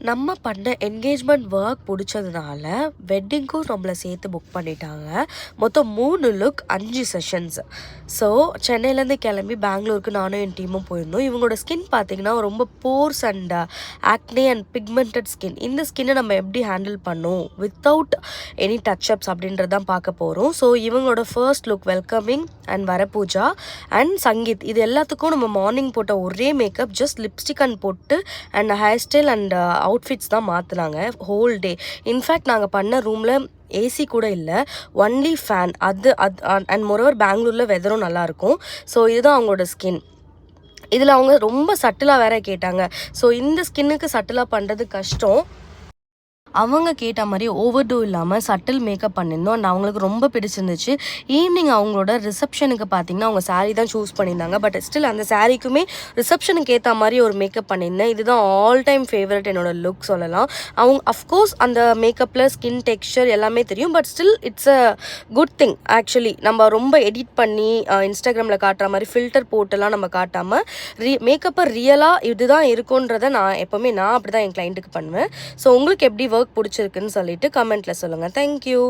நம்ம பண்ண engagement work பிடிச்சதுனால வெட்டிங்க்கும் நம்மளை சேர்த்து புக் பண்ணிட்டாங்க. மொத்தம் 3 லுக் 5 செஷன்ஸ். ஸோ சென்னையிலேருந்து கிளம்பி பெங்களூருக்கு நானும் என் டீமும் போயிருந்தோம். இவங்களோட ஸ்கின் பார்த்திங்கன்னா ரொம்ப force and acne and pigmented skin. இந்த ஸ்கின்னை நம்ம எப்படி ஹேண்டில் பண்ணோம் வித்தவுட் எனி டச்சப்ஸ் அப்படின்றது தான் பார்க்க போகிறோம். ஸோ இவங்களோட first look welcoming and Varapuja and Sangeet, இது எல்லாத்துக்கும் நம்ம மார்னிங் போட்ட ஒரே மேக்கப், ஜஸ்ட் லிப்ஸ்டிக் அண்ட் போட்டு and hair style and outfits தான் மாற்றினாங்க ஹோல் டே. இன்ஃபேக்ட் நாங்கள் பண்ண ரூமில் ஏசி கூட இல்லை, ஒன்லி ஃபேன். அண்ட் மோரோவர் பெங்களூரில் வெதரும் நல்லாயிருக்கும். ஸோ இதுதான் அவங்களோட ஸ்கின். இதில் அவங்க ரொம்ப சட்டிலாக வேற கேட்டாங்க. ஸோ இந்த ஸ்கின்னுக்கு சட்டிலாக பண்ணுறது கஷ்டம். அவங்க கேட்ட மாதிரி ஓவர் டூ இல்லாமல் சட்டில் மேக்கப் பண்ணியிருந்தோம். அண்ட் அவங்களுக்கு ரொம்ப பிடிச்சிருந்துச்சு. ஈவினிங் அவங்களோட ரிசப்ஷனுக்கு பார்த்திங்கன்னா அவங்க சாரீ தான் சூஸ் பண்ணியிருந்தாங்க. பட் ஸ்டில் அந்த சாரீக்குமே ரிசப்ஷனுக்கு ஏற்ற மாதிரி ஒரு மேக்கப் பண்ணியிருந்தேன். இதுதான் ஆல் டைம் ஃபேவரட் என்னோடய லுக் சொல்லலாம். அவங்க அஃப்கோர்ஸ் அந்த மேக்கப்பில் ஸ்கின் டெக்ஸ்சர் எல்லாமே தெரியும். But still it's a good thing. Actually நம்ம ரொம்ப எடிட் பண்ணி இன்ஸ்டாகிராமில் காட்டுற மாதிரி ஃபில்டர் போட்டுலாம் நம்ம காட்டாமல் மேக்கப்பை ரியலாக இதுதான் இருக்குன்றதை எப்போவுமே நான் அப்படி தான் என் கிளைண்ட்டுக்கு பண்ணுவேன். ஸோ உங்களுக்கு எப்படி ஒர்க் பிடிச்சிருக்குன்னு சொல்லிட்டு கமெண்ட்டில் சொல்லுங்கள். தேங்க்யூ.